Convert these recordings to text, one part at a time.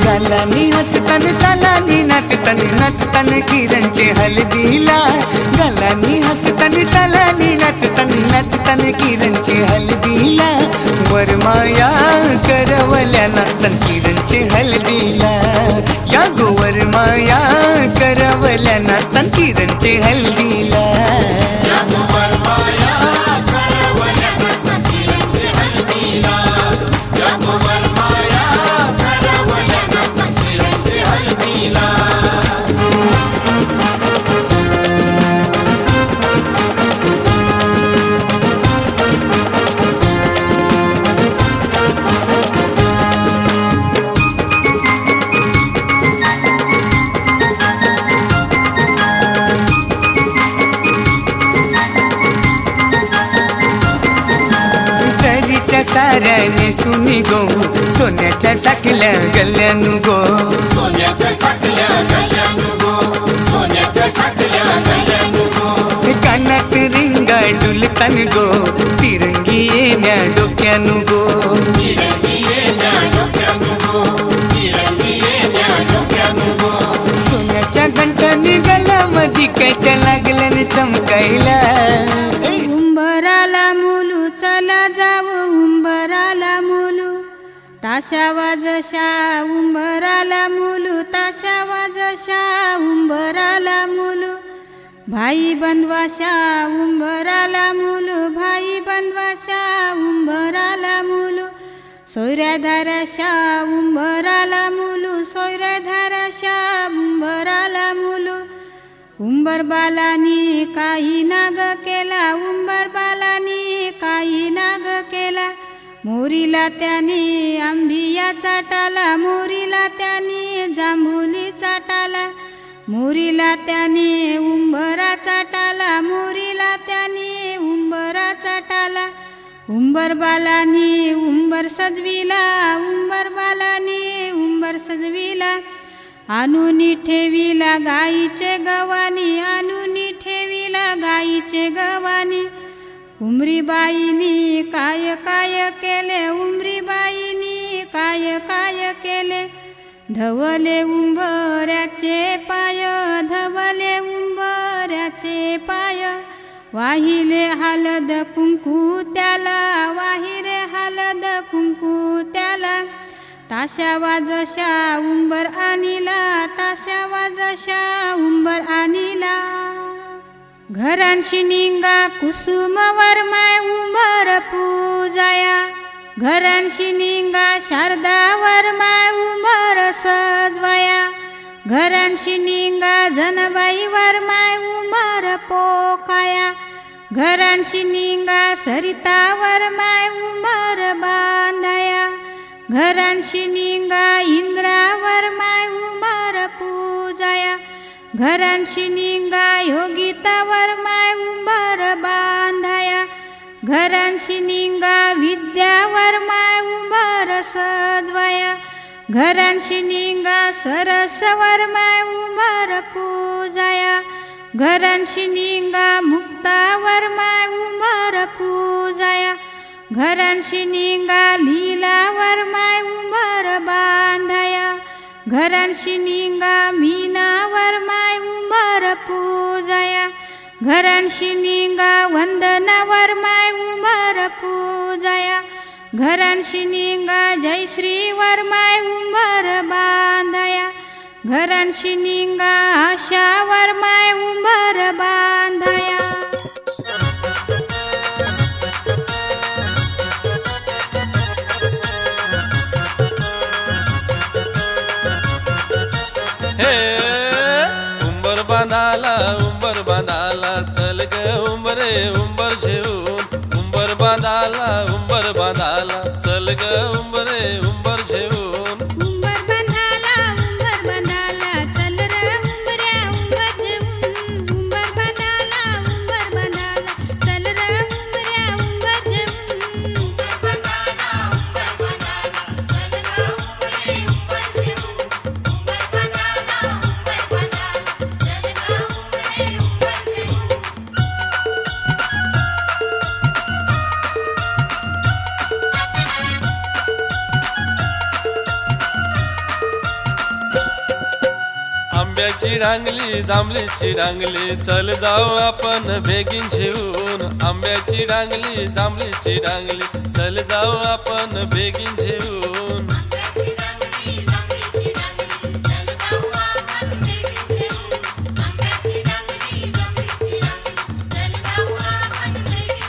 गालानी हसतन तालानी नाचतन नाचतन किरणचे हळदीला गालानी हसतन तालानी नाचतन नाचतन किरणचे हळदीला वरमाया करवल्या नाचतन किरणचे हळदीला या गो वरमाया करवल्या नाचतन किरणचे हळदीला साऱ्याने सुनी गो सोन्याच्या साकल्या गल्ल्यानु गो सोन्याच्या साकल्या गल्ल्यानु गो सोन्याच्या साकल्या गल्ल्यानु गो कानात रिंगा डुलतान गो तिरंगी येण्या डोक्यानु गो तिरंगी येण्या डोक्यानु गो तिरंगी येण्या डोक्यानु गो सोन्याच्या घंटानी गळ्यामध्ये कैच्या लागल्याने चमकायला उंबराला मुलू चला जाऊ उंबराला मुलू ताशा वाजशा उंबराला मुलू ताशा वाजशा उंबराला मुलू भाई बंधवाशा उंबराला मुलू भाई बंधवाशा उंबराला मुलू सोयऱ्या धाराशा उंबराला मुलू सोयऱ्या धाराशा उंबराला मुलू उंबर बालानी काही नाग केला उंबर बालानी काही नाग केला मोरीला त्याने आंबिया चाटाला मोरीला त्याने जांभुली चाटाला मोरीला त्याने उंबरा चाटाला मोरीला त्याने उंबरा चाटाला उंबर बालानी उंबर सजविला उंबर बालानी उंबर सजविला आणूनी ठेविला गाईचे गवानी आणूनी ठेविला गाईचे गवानी उमरी बाईनी काय काय केले उमरी बाईनी काय काय केले धवले उंबऱ्याचे पाय धवले उंबऱ्याचे पाय वाहिले हलद कुंकू त्याला वाहिरे हलद कुंकू त्याला ताशा वाजशा उंबर आणिला ताशा वाजशा उंबर आणिला घरांशी निंगा कुसुमवर माय उंबर पूजाया घरांशी निंगा शारदावर माय उंबर सजवाया घरांशी निंगा जनबाईवर माय उंबर पोकाया घरांशी निंगा सरितावर माय उंबर बांधाया घरांशी निंगा इंद्रावर माय उंबर पूजाया घरांशी निंगा योगितावर माय उंबर बांधाया घरांशी निंगा विद्यावर माय उंबर सजवाया घरांशी निंगा सरसवर माय उंबर पूजाया घरांशी निंगा मुक्तावर माय उंबर पूजाया घरांशी निंगा लीलावर माय उंबर बांधाया घरांशी निंगा मीनावर माय उंबर पूजाया घरांशी निंगा वंदनावर माय उंबर पूजाया घरांशी निंगा जयश्रीवर माय उंबर बांधाया घरांशी निंगा आशावर माय उंबर बांधाया उंबर बांधाला चल ग उंबरे उंबर घेऊन उंबर बांधाला चल ग उंबरे उंबर घेऊन उंबर बांधाला चल रे उंबऱ्या उंबर घेऊन उंबर बांधाला चल रे उंबऱ्या आंब्याची डांगली जांभळीची डांगली चल जाऊ आपण बेगीन जेवून आंब्याची डांगली जांभळीची डांगली चल जाऊ आपण बेगीन जेवून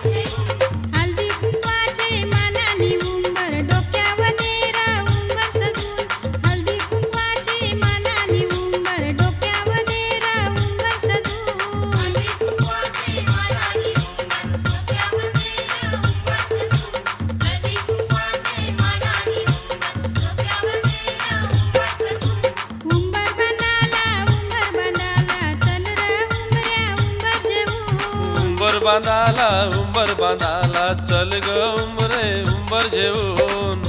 हळदी कुंकवाचे मानानी उंबर डोक्यावर नेरा उंबर सजून हळदी कुंकवाचे मानानी उंबर डोक्यावर नेरा उंबर सजून हळदी कुंकवाचे मानानी उंबर डोक्यावर नेरा उंबर सजून हळदी कुंकवाचे मानानी उंबर डोक्यावर नेरा उंबर सजून उंबर बांधाला चल रे उंबऱ्या उंबर जेवून उंबर बांधाला चल ग उंबरे उंबर जेवून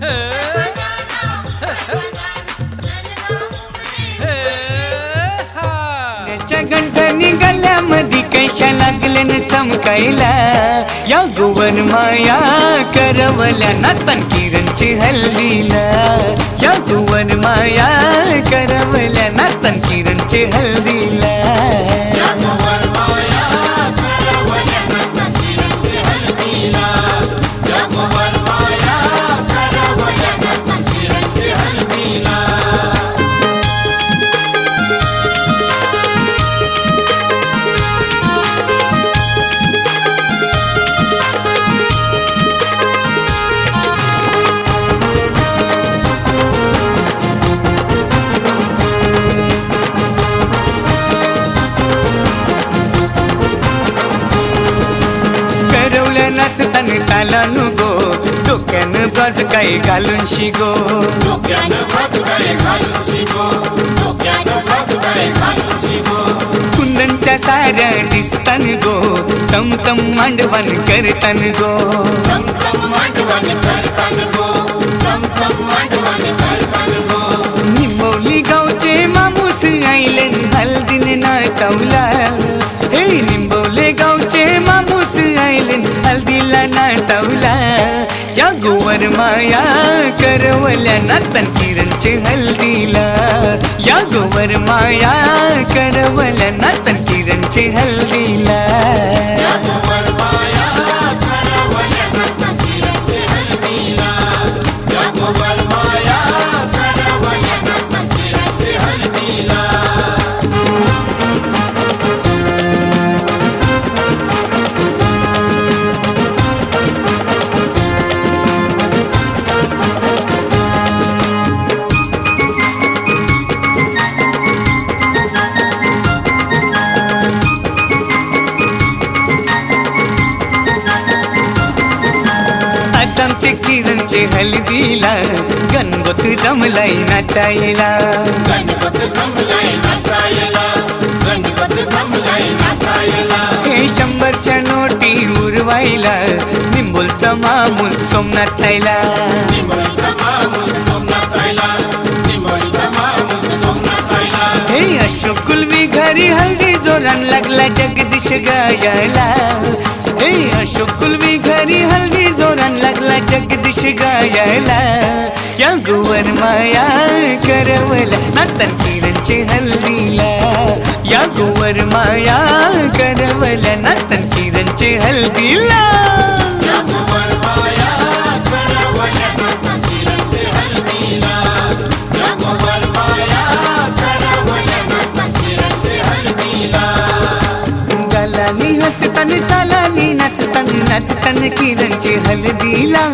हे, हे, हा. त्याच्या गंठणी गल्ल्यामध्ये कैशा लागले न चमकायला या गोवन माया करवल्या नातन किरणची हल्दीला या गोवन माया करवल्या नातन किरणची हल्दीला जगभर माया करवल्या नातन किरणची हळदीला जगभर माया करवल्या नातन किरणची हळदीला करवल्या नाचताना ताला नुगो डोक्यानं बाज काय घालून शिगो डोक्यानं भातगाय घालून शिगो डोक्यानं भातगाय घालून शिगो कुंदनच्या साऱ्या दिसतान गो चमचम मांडवण करतान गो चमचम मांडवण करतान गो चमचम मांडवण करतान गो निंबवली गावचे मामूस आईले हल्दीने नाचवला हे निंबवले गावचे मामूस आईले हल्दीला नाचवला या गोवर माया करवल्या नातन किरणचे हल्दीला या गोवर माया करवल्या नातन किरणचे हल्दीला जगभर माया करवल्या नातन किरणची हळदीला जगभर माया करवल्या नातन किरणची हळदीला आज आमचे किरणचे हल्दीला गणगोत जमलाई नाचायला गणपत जमलाय नाचायला गणपत जमलाय नाचायला हे 100च्या नोटी उरवायला निंबोलचा मामूस सोमनाथायला निंबोलीचा माणूस सोमनाथायला निंबोलीचा माणूस सोमनाथायला हे अशोक कुलवी घरी हल्दी जोरान लागला जगदीश गायला हे अशोक कुलवी घरी हल्दी जोरान लागला जगदीश गायला या गोवर माया करवला नातन किरणचे हल्दीला या गोवर माया करवला नातन किरणचे हल्दीला जगभर माया करवल्या नातन किरणची हळदीला जगभर माया करवल्या नातन किरणची हळदीला गालानी हसतान तालानी नाचतान नाचतान किरणचे हल्दीला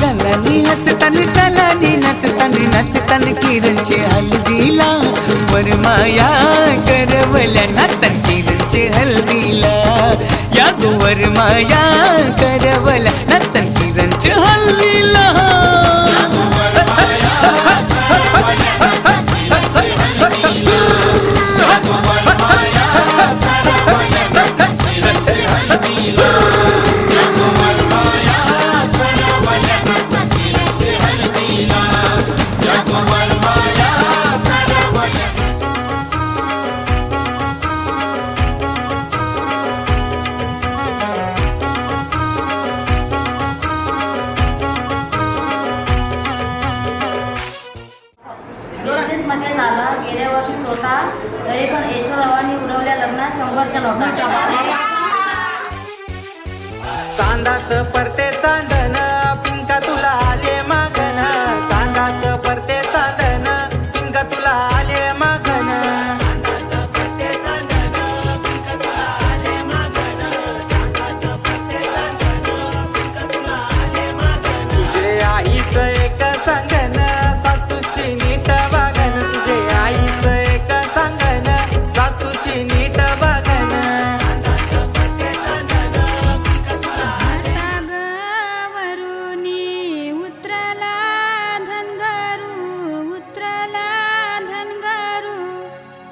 गालानी हसतान तालानी नाचतान नाचतान किरणचे हल्दीला वरमाया करवल्या नातन किरणचे हल्दीला या गोवर माया करवल्या नातन किरणचे हल्दीला जगभर माया करवल्या नातन किरणची हळदीला जगभर माया करवल्या नातन किरणची हळदीला जगभर माया करवल्या नातन किरणची हळदीला जगभर माया करवल्या तरी पण ऐश्वररावांनी उडवल्या लग्नात 100च्या नोटा. चांदाचं परते चांदन पिंका तुला आले मागन, चांदाचं परते चांदन पिंका तुला आले मागन, चांदाचं परते चांदन पिंका तुला आले मागन, चांदाचं परते चांदन पिंका तुला आले मागन. तुझे आईचं एक सांगन सासूशी नीट वागन, तुझे आईचं एक सांगन सासूशी नीट वागन. वरुणी उतरला धनगरू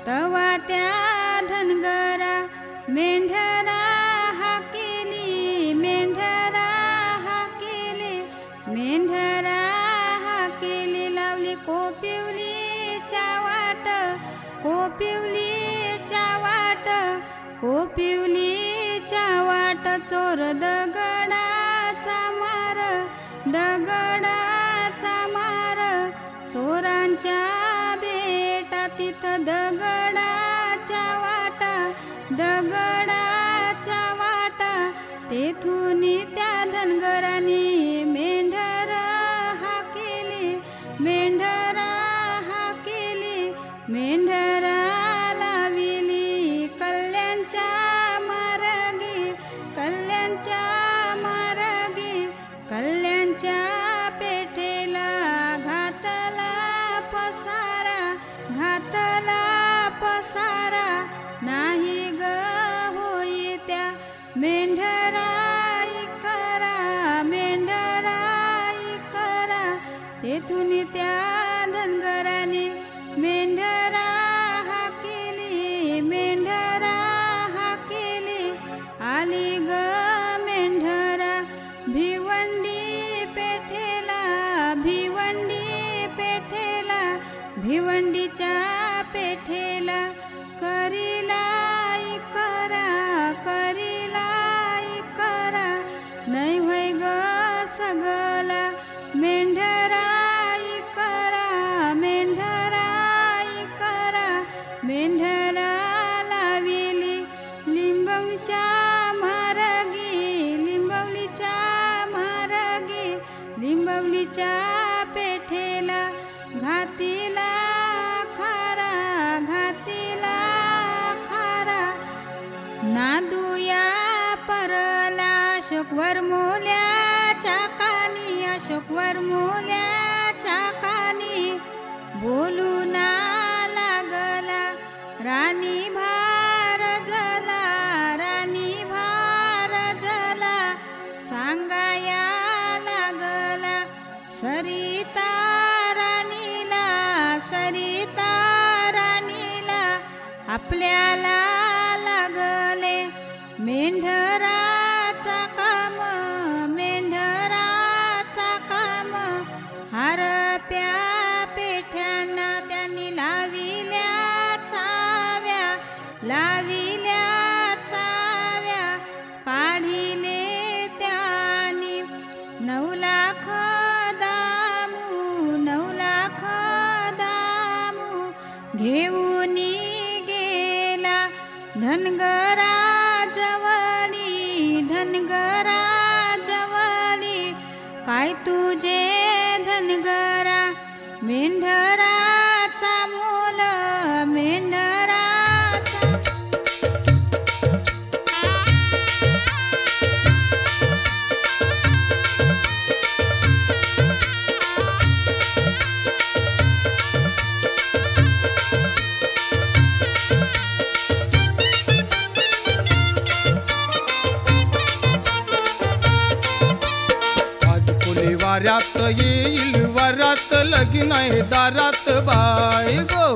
तवा त्या धनगरा मेंढरा हाकेली लावली कोपिवलीच्या वाट चोर दगडाचा मार चोरांच्या बेटा तिथं दगडाच्या वाटा तेथून त्या धनगरांनी मेंढरा हाकेली लाविली कल्याणच्या पेठेला घातला पसारा नाही ग होई त्या मेंढरा करा तेथून त्या धनगराने मेंढरा हाकेली आली ग मेंढरा भिवंडीच्या पेठेला करीला नाही होय ग सगला मेंढरा लाविली लिंबवलीच्या पेठेला घातीला खारा नादुया परला अशोक वरमोल्याच्या कानी बोलू ना लागला राणी भार झाला सांगाया लागला सरिता राणीला आपल्याला लागले मेंढराचा काम हारप्या पेठ्यांना त्यांनी लाविल्या चाव्या काढिले त्यांनी 9 लाख दामू घेऊन गेला धनगरा जवळी काय तुझे धनगरा मेंढराचा मोल वाऱ्यात येईल वरात लगीन आहे दारात बाय गो.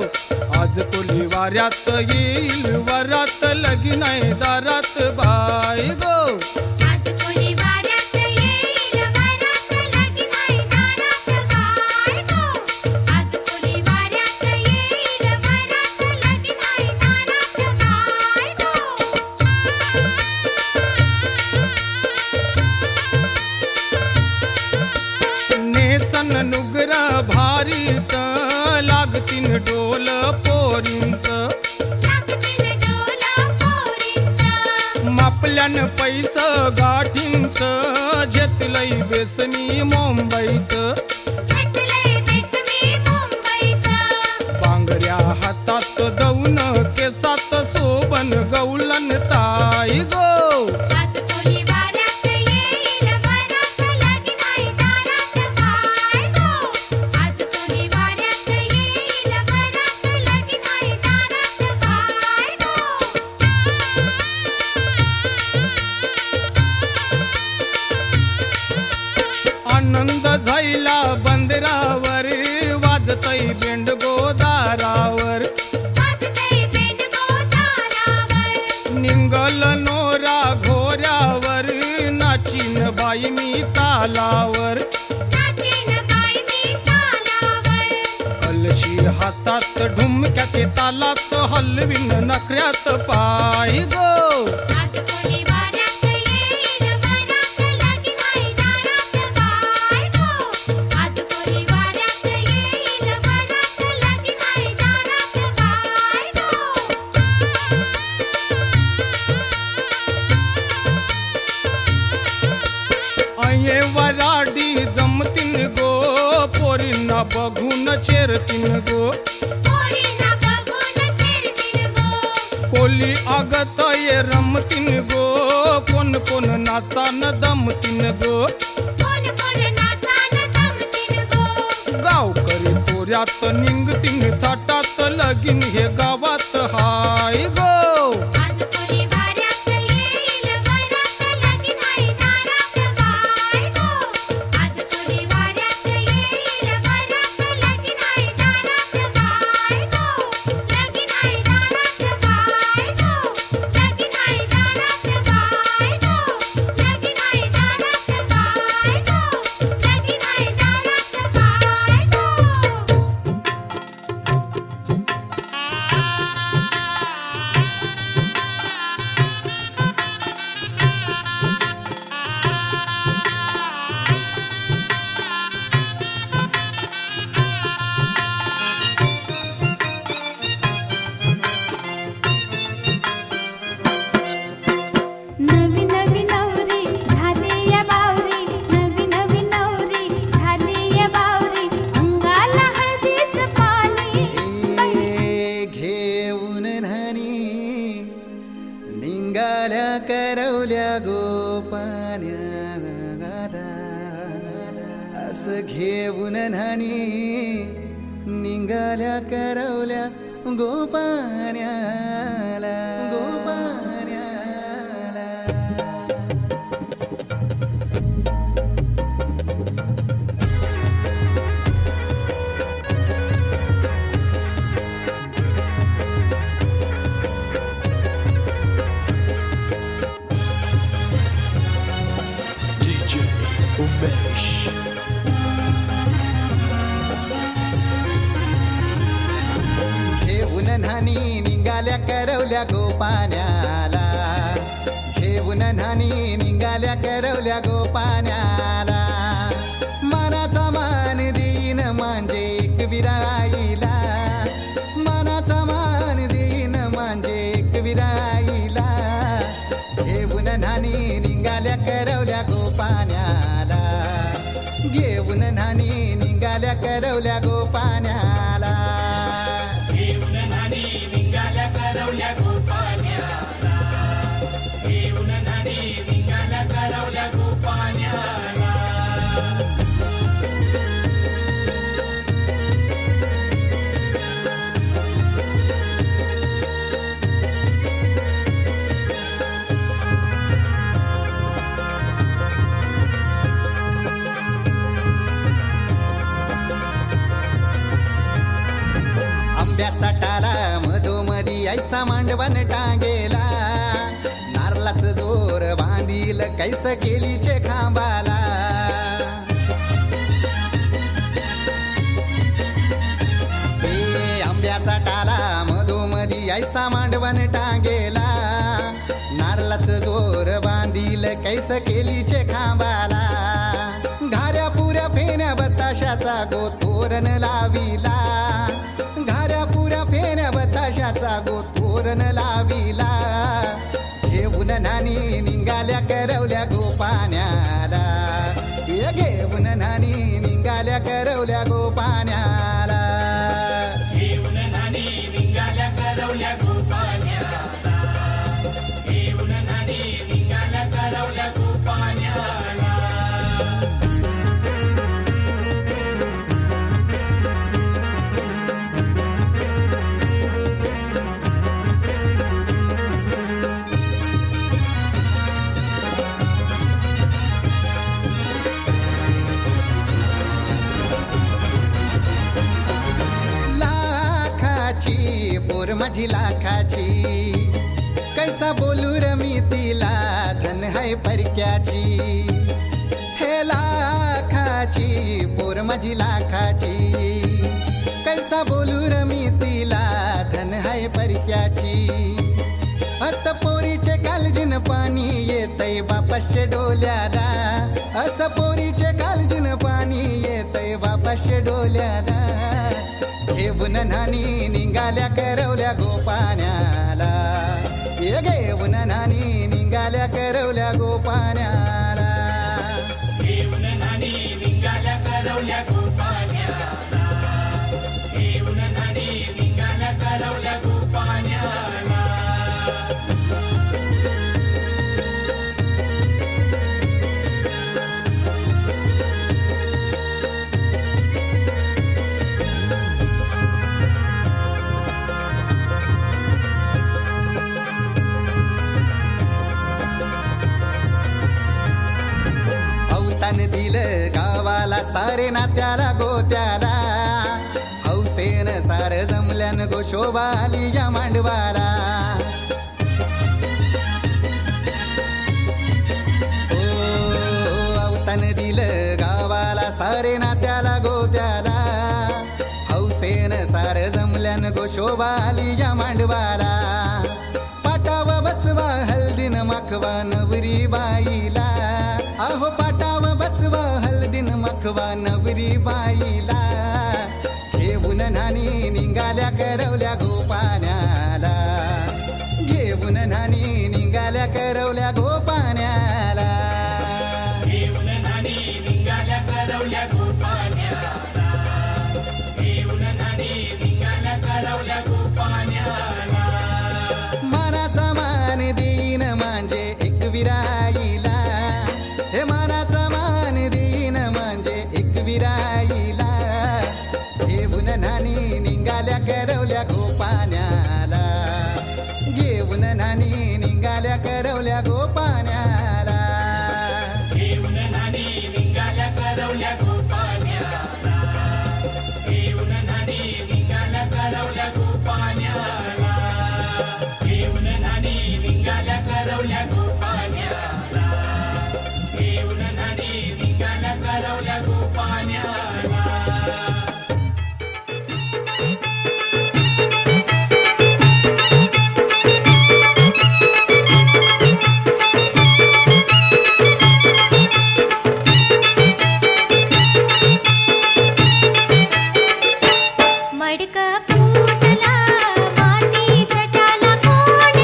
आज कोली वाऱ्यात येईल वरात लगीन आहे दारात बाय गो. आज कोणी वाऱ्यात येईल वरात लगीन आहे दारात बाय गो. आज कोणी वाऱ्यात येईल वरात लगीन आहे दारात बाय गो. नेसन नुगरा भारीच लागतीन डोल पोरींच. घेतल्यान पैस गाठींचं घेतलंय बेसनी मुंबईचं घेतलंय बेसमी मुंबईचं बांगड्या हातात दौन केसात सोबन गौलन ताई गो आज कोणी वाऱ्यात येईल वरात लगीन आहे दारात बायको आज कोणी वाऱ्यात येईल वरात लगीन आहे दारात बायको आनंद झाला बंदरावर वाजतय बेंड गोदारावर वाजतंय बेंड गोदारावर निंगल नोरा घोऱ्यावर नाचीन बाई मी तालावर नाचीन बाई मी तालावर कलशी हातात ढुमक्याचे तालात हलवीन नखऱ्यात पाय गो आज कोणी वाऱ्यात येईल वरात लगीन आहे दारात बायको आज कोणी वाऱ्यात येईल वरात लगीन आहे दारात बायको अये वराडी जमतीन गो पोरींना बघून चेरतीन गो पोरींना बघून चिरतीन गो कोली आगत ये रमतीन गो कोण कोण नाचान दमतीन गो कोण कोण नाचान जमतीन गो गावकरी पोऱ्यात निंगतीन थाटात लगीन हे गावात हाय गो आज कोणी वाऱ्यात येईल वरात लगीन आहे दारात बायको आज कोणी वाऱ्यात येईल वरात लगीन आहे दारात बायको लगीन आहे दारात बायको लगीन आहे दारात बायको लगीन आहे दारात बायको लगीन आहे दारात बायको नवी नवी नवरी झाली या बावरी नवी नवी नवरी झाली या बावरी अंगाला हळदीचं पाणी घेऊन न्हाणी निंगाल्या करवल्या गोपान्या असं घेऊन न्हाणी निंगाल्या करवल्या गोपान्याला गोपान्याला DJ Umesh. घेऊन न्हाणी निघाल्या करवल्या गोपाण्याला घेऊन न्हाणी निघाल्या करवल्या गोपाण्याला मनाचा मान देईन म्हणजे एक विराईला मनाचा मान देईन म्हणजे एक विराईला घेऊन न्हाणी निघाल्या करवल्या गोपाण्याला घेऊन न्हाणी निघाल्या करवल्या गोपाण्याला आंब्याचा टाला मधोमधी ऐसा मांडवण टांगेला नारळाच जोर बांधील कैस केलीचे खांबाला हे आंब्याचा टाला मधोमधी ऐसा मांडवण टांगेला नारळाच जोर बांधील कैस केलीचे खांबाला घाऱ्या पुऱ्या फेण्या बताशाचा गोतोरण लाविला घाऱ्या पुऱ्या फेण्या बताशाचा गोतोरण लाविला घेऊन नानी परक्याची कैसा बोलू र मी तिला धन हाय परक्याची हे लाखाची पोर माझी लाखाची कैसा बोलू र मी तिला धन हाय परक्याची असं पोरीचे कालजीन पाणी येतय बापाशे डोल्याला असं पोरीचे कालजीन पाणी येतय बापाशे डोल्याला घेऊन नानी निघाल्या करवल्या गोपाण्याला ये घेऊन नानी निघाल्या करवल्या गोपाण्याला घेऊन नानी निघाल्या करवल्या गोपाण्याला घेऊन नानी निघाल्या करवल्या गोपाण्याला अवतान दिलं गावाला सारे नात्याला गोत्याला हौसेन सार जमल्यान गोशोबा आली या मांडवाला अवतान दिलं गावाला सारे नात्याला गोत्याला हौसेन सार जमल्यान गोशोबा आली या मांडवाला पाटावा बसवा हल्दीन माखवा नवरी बाईला अहो पाटावा बसवा हल्दीन माखवा नवरी बाईला घेऊन नानी निघाल्या करवल्या गोपाण्याला घेऊन नानी निघाल्या करवल्या गोपाण्याला घेऊन नानी निघाल्या करवल्या गोपाण्याला घेऊन नानी निघाल्या करवल्या गोपाण्याला मानाचा मान देईन म्हणजे एक विराईला हे मानाचा मान देईन म्हणजे एक विराईला घेऊन नानी निघाल्या करवल्या गोपाण्याला घेऊन नानी निघाल्या करवल्या गोपाण्याला घेऊन नानी निघाल्या करवल्या गोपाण्याला घेऊन नानी निघाल्या करवल्या गोपाण्याला घेऊन नानी निघाल्या करवल्या गोपाण्याला घेऊन नानी निघाल्या करवल्या गोपाण्याला मडक फुटला मातीचा त्याला कोण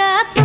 का